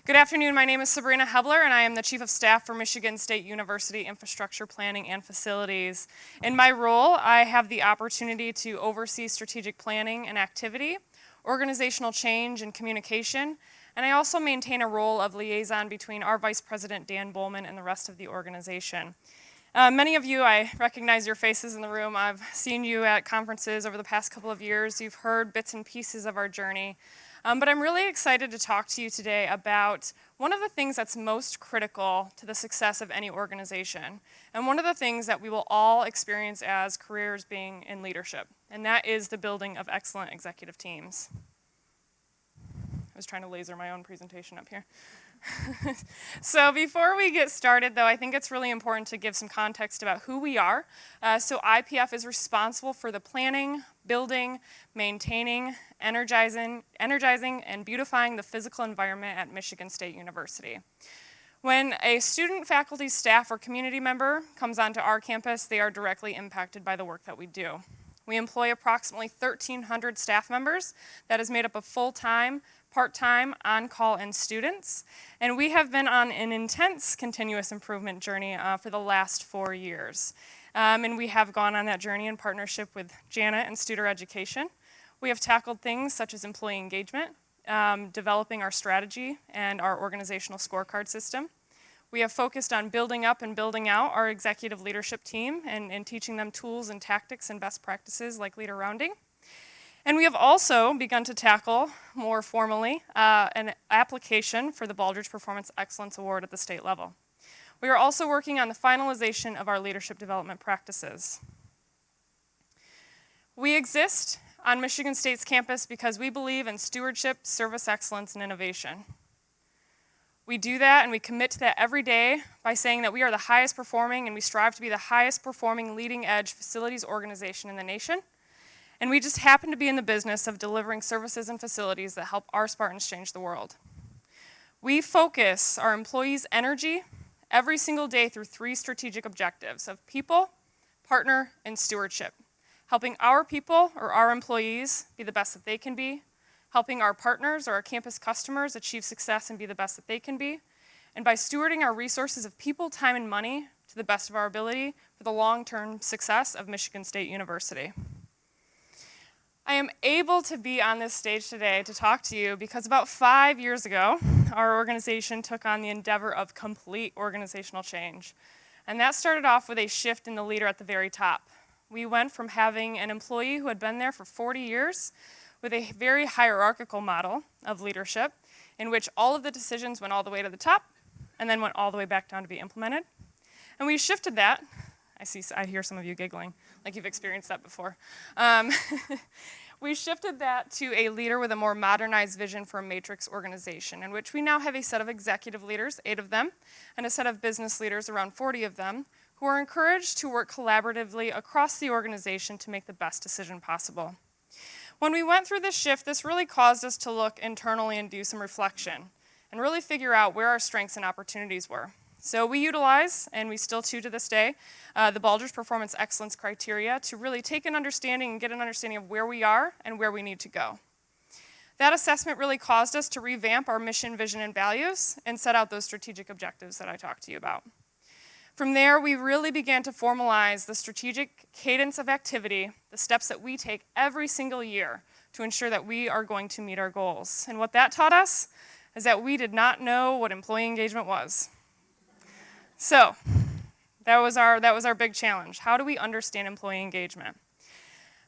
Good afternoon, my name is Sabrina Hebeler and I am the Chief of Staff for Michigan State University Infrastructure Planning and Facilities. In my role, I have the opportunity to oversee strategic planning and activity, organizational change and communication, and I also maintain a role of liaison between our Vice President Dan Bowman and the rest of the organization. Many of you, I recognize your faces in the room. I've seen you at conferences over the past couple of years. You've heard bits and pieces of our journey. But I'm really excited to talk to you today about one of the things that's most critical to the success of any organization, and one of the things that we will all experience as careers being in leadership, and that is the building of excellent executive teams. I was trying to laser my own presentation up here. So before we get started, though, I think it's really important to give some context about who we are. So IPF is responsible for the planning, building, maintaining, energizing, and beautifying the physical environment at Michigan State University. When a student, faculty, staff, or community member comes onto our campus, they are directly impacted by the work that we do. We employ approximately 1,300 staff members that is made up of full-time, part-time, on-call, and students. And we have been on an intense continuous improvement journey for the last 4 years. And we have gone on that journey in partnership with Janet and Studer Education. We have tackled things such as employee engagement, developing our strategy and our organizational scorecard system. We have focused on building up and building out our executive leadership team and teaching them tools and tactics and best practices like leader rounding. And we have also begun to tackle, more formally, an application for the Baldrige Performance Excellence Award at the state level. We are also working on the finalization of our leadership development practices. We exist on Michigan State's campus because we believe in stewardship, service excellence, and innovation. We do that and we commit to that every day by saying that we are the highest performing and we strive to be the highest performing leading edge facilities organization in the nation. And we just happen to be in the business of delivering services and facilities that help our Spartans change the world. We focus our employees' energy every single day through 3 strategic objectives of people, partner, and stewardship. Helping our people or our employees be the best that they can be, helping our partners or our campus customers achieve success and be the best that they can be, and by stewarding our resources of people, time, and money to the best of our ability for the long-term success of Michigan State University. I am able to be on this stage today to talk to you because about 5 years ago, our organization took on the endeavor of complete organizational change. And that started off with a shift in the leader at the very top. We went from having an employee who had been there for 40 years with a very hierarchical model of leadership in which all of the decisions went all the way to the top and then went all the way back down to be implemented. And we shifted that. I hear some of you giggling, like you've experienced that before. We shifted that to a leader with a more modernized vision for a matrix organization, in which we now have a set of executive leaders, 8 of them, and a set of business leaders, around 40 of them, who are encouraged to work collaboratively across the organization to make the best decision possible. When we went through this shift, this really caused us to look internally and do some reflection, and really figure out where our strengths and opportunities were. So we utilize, and we still do to this day, the Baldrige Performance Excellence criteria to really take an understanding and get an understanding of where we are and where we need to go. That assessment really caused us to revamp our mission, vision, and values and set out those strategic objectives that I talked to you about. From there, we really began to formalize the strategic cadence of activity, the steps that we take every single year to ensure that we are going to meet our goals. And what that taught us is that we did not know what employee engagement was. So that was our big challenge. How do we understand employee engagement?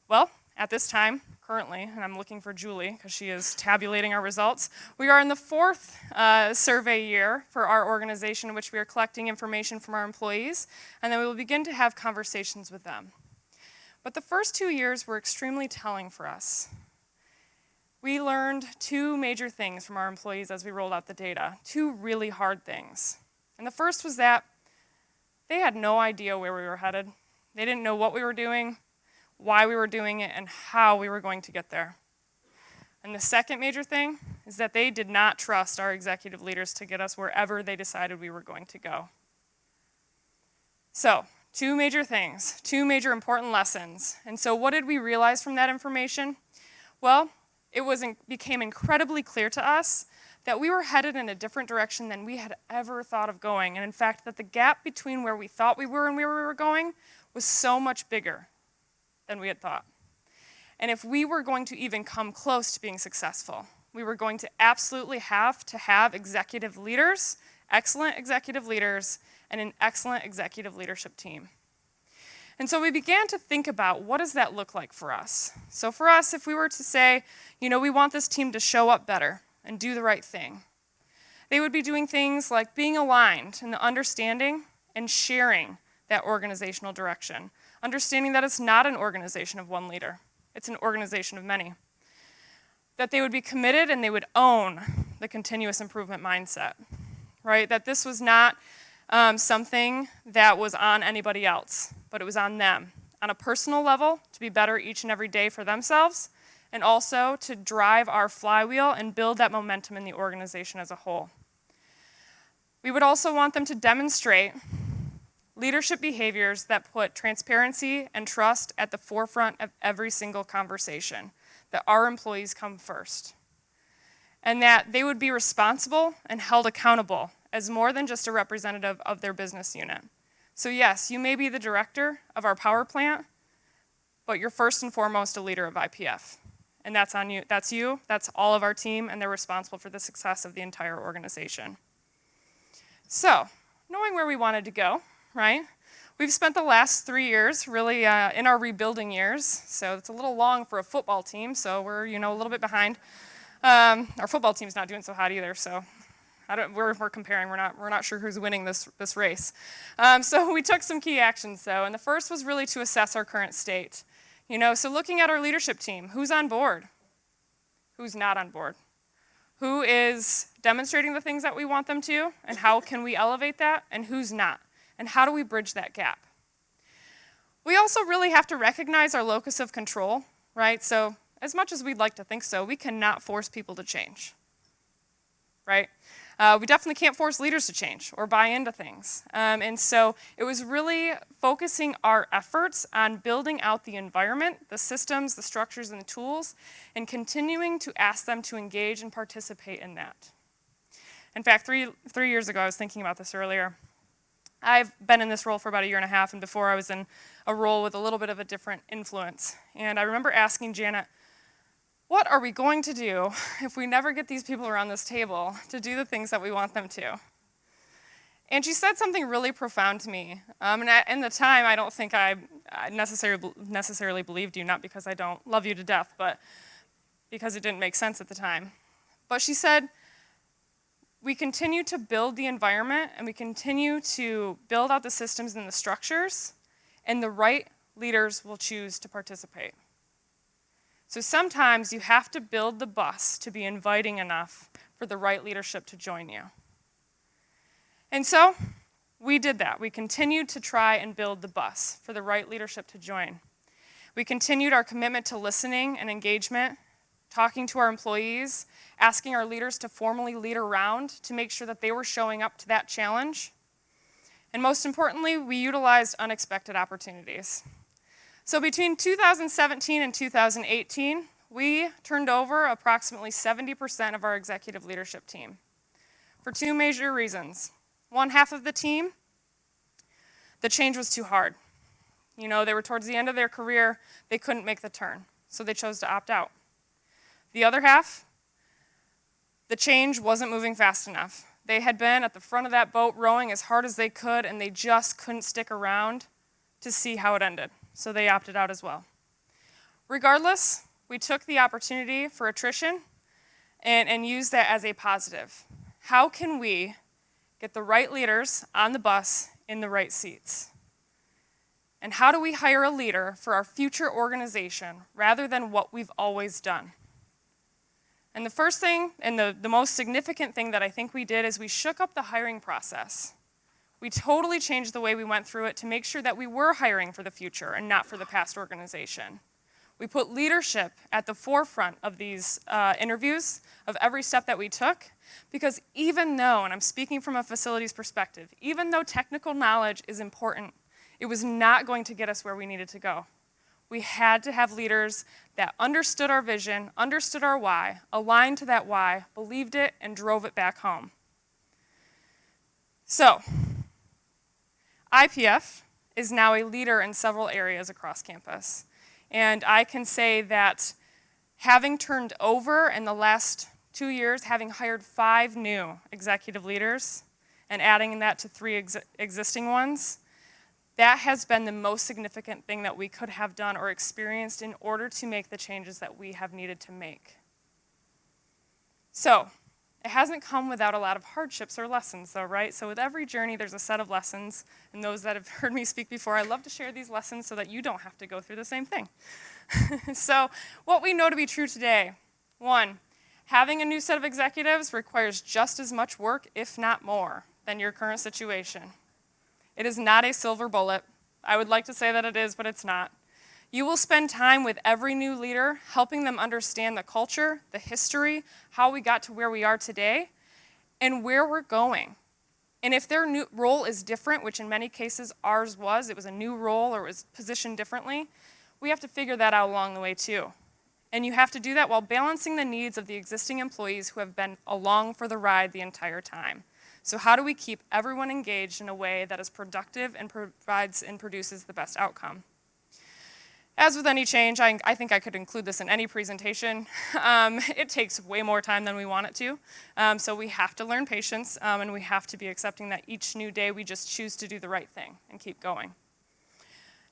Well, at this time, currently, and I'm looking for Julie because she is tabulating our results, we are in the 4th survey year for our organization in which we are collecting information from our employees, and then we will begin to have conversations with them. But the first 2 years were extremely telling for us. We learned 2 major things from our employees as we rolled out the data, 2 really hard things. And the first was that they had no idea where we were headed. They didn't know what we were doing, why we were doing it, and how we were going to get there. And the second major thing is that they did not trust our executive leaders to get us wherever they decided we were going to go. So, 2 major things, 2 major important lessons. And so what did we realize from that information? Well, became incredibly clear to us that we were headed in a different direction than we had ever thought of going. And in fact, that the gap between where we thought we were and where we were going was so much bigger than we had thought. And if we were going to even come close to being successful, we were going to absolutely have to have executive leaders, excellent executive leaders, and an excellent executive leadership team. And so we began to think about, what does that look like for us? So for us, if we were to say, we want this team to show up better and do the right thing, they would be doing things like being aligned in the understanding and sharing that organizational direction, understanding that it's not an organization of one leader, it's an organization of many. That they would be committed and they would own the continuous improvement mindset, right? That this was not something that was on anybody else, but it was on them, on a personal level, to be better each and every day for themselves, and also to drive our flywheel and build that momentum in the organization as a whole. We would also want them to demonstrate leadership behaviors that put transparency and trust at the forefront of every single conversation, that our employees come first, and that they would be responsible and held accountable as more than just a representative of their business unit. So yes, you may be the director of our power plant, but you're first and foremost a leader of IPF. And that's on you, that's all of our team, and they're responsible for the success of the entire organization. So, knowing where we wanted to go, right? We've spent the last 3 years really in our rebuilding years, so it's a little long for a football team, so we're a little bit behind. Our football team's not doing so hot either, so we're comparing. We're not sure who's winning this race. So we took some key actions though, and the first was really to assess our current state. So looking at our leadership team, who's on board? Who's not on board? Who is demonstrating the things that we want them to, and how can we elevate that, and who's not? And how do we bridge that gap? We also really have to recognize our locus of control, right? So as much as we'd like to think so, we cannot force people to change, right? We definitely can't force leaders to change or buy into things. And so it was really focusing our efforts on building out the environment, the systems, the structures, and the tools, and continuing to ask them to engage and participate in that. In fact, three years ago, I was thinking about this earlier. I've been in this role for about 1.5 years, and before I was in a role with a little bit of a different influence. And I remember asking Janet, what are we going to do if we never get these people around this table to do the things that we want them to? And she said something really profound to me. And in the time, I don't think I necessarily believed you, not because I don't love you to death, but because it didn't make sense at the time. But she said, we continue to build the environment and we continue to build out the systems and the structures, and the right leaders will choose to participate. So sometimes you have to build the bus to be inviting enough for the right leadership to join you. And so we did that. We continued to try and build the bus for the right leadership to join. We continued our commitment to listening and engagement, talking to our employees, asking our leaders to formally lead around to make sure that they were showing up to that challenge. And most importantly, we utilized unexpected opportunities. So between 2017 and 2018, we turned over approximately 70% of our executive leadership team for two major reasons. One half of the team, the change was too hard. They were towards the end of their career, they couldn't make the turn, so they chose to opt out. The other half, the change wasn't moving fast enough. They had been at the front of that boat rowing as hard as they could, and they just couldn't stick around to see how it ended. So they opted out as well. Regardless, we took the opportunity for attrition and used that as a positive. How can we get the right leaders on the bus in the right seats? And how do we hire a leader for our future organization rather than what we've always done? And the first thing, and the most significant thing that I think we did is we shook up the hiring process. We totally changed the way we went through it to make sure that we were hiring for the future and not for the past organization. We put leadership at the forefront of these interviews, of every step that we took, because even though, and I'm speaking from a facilities perspective, even though technical knowledge is important, it was not going to get us where we needed to go. We had to have leaders that understood our vision, understood our why, aligned to that why, believed it, and drove it back home. So, IPF is now a leader in several areas across campus. And I can say that having turned over in the last 2 years, having hired 5 new executive leaders and adding that to 3 existing ones, that has been the most significant thing that we could have done or experienced in order to make the changes that we have needed to make. So, it hasn't come without a lot of hardships or lessons though, right? So with every journey, there's a set of lessons. And those that have heard me speak before, I love to share these lessons so that you don't have to go through the same thing. So what we know to be true today: 1, having a new set of executives requires just as much work, if not more, than your current situation. It is not a silver bullet. I would like to say that it is, but it's not. You will spend time with every new leader, helping them understand the culture, the history, how we got to where we are today, and where we're going. And if their new role is different, which in many cases ours was, it was a new role or it was positioned differently, we have to figure that out along the way too. And you have to do that while balancing the needs of the existing employees who have been along for the ride the entire time. So how do we keep everyone engaged in a way that is productive and provides and produces the best outcome? As with any change, I think I could include this in any presentation. It takes way more time than we want it to. So we have to learn patience, and we have to be accepting that each new day we just choose to do the right thing and keep going.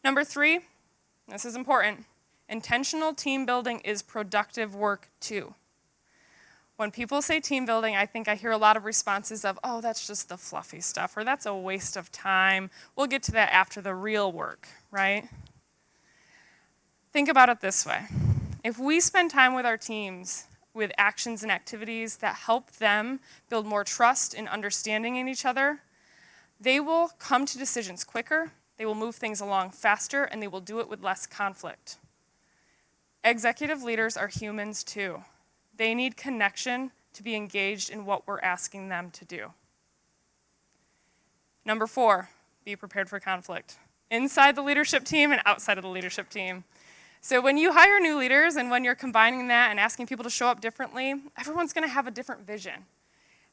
Number 3, this is important. Intentional team building is productive work too. When people say team building, I think I hear a lot of responses of, oh, that's just the fluffy stuff, or that's a waste of time. We'll get to that after the real work, right? Think about it this way. If we spend time with our teams with actions and activities that help them build more trust and understanding in each other, they will come to decisions quicker, they will move things along faster, and they will do it with less conflict. Executive leaders are humans too. They need connection to be engaged in what we're asking them to do. Number 4, be prepared for conflict. Inside the leadership team and outside of the leadership team. So when you hire new leaders and when you're combining that and asking people to show up differently, everyone's going to have a different vision.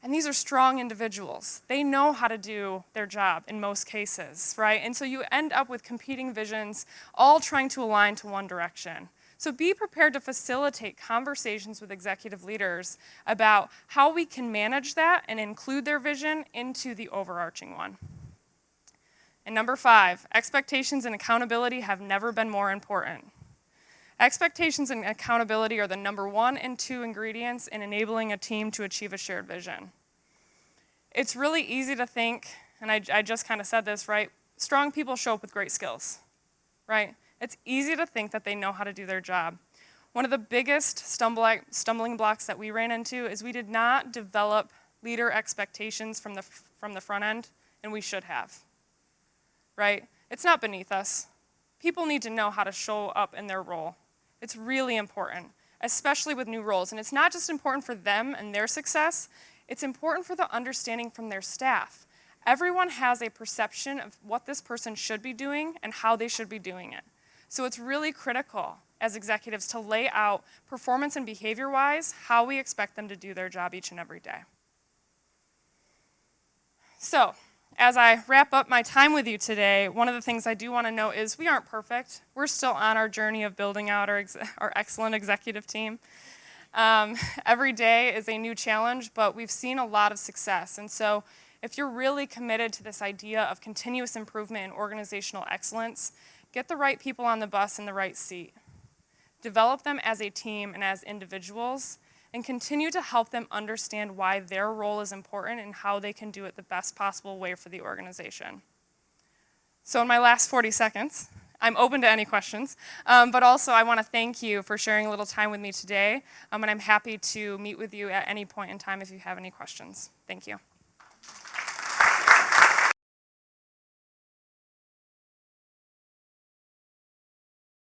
And these are strong individuals. They know how to do their job in most cases, right? And so you end up with competing visions, all trying to align to one direction. So be prepared to facilitate conversations with executive leaders about how we can manage that and include their vision into the overarching one. And number 5, expectations and accountability have never been more important. Expectations and accountability are the number 1 and 2 ingredients in enabling a team to achieve a shared vision. It's really easy to think, and I just kind of said this, right? Strong people show up with great skills, right? It's easy to think that they know how to do their job. One of the biggest stumbling blocks that we ran into is we did not develop leader expectations from the front end, and we should have, right? It's not beneath us. People need to know how to show up in their role. It's really important, especially with new roles. And it's not just important for them and their success, it's important for the understanding from their staff. Everyone has a perception of what this person should be doing and how they should be doing it. So it's really critical as executives to lay out performance and behavior-wise how we expect them to do their job each and every day. So, as I wrap up my time with you today, one of the things I do want to note is we aren't perfect. We're still on our journey of building out our excellent executive team. Every day is a new challenge, but we've seen a lot of success. And so if you're really committed to this idea of continuous improvement and organizational excellence, get the right people on the bus in the right seat. Develop them as a team and as individuals, and continue to help them understand why their role is important and how they can do it the best possible way for the organization. So in my last 40 seconds, I'm open to any questions, but also I want to thank you for sharing a little time with me today, and I'm happy to meet with you at any point in time if you have any questions. Thank you.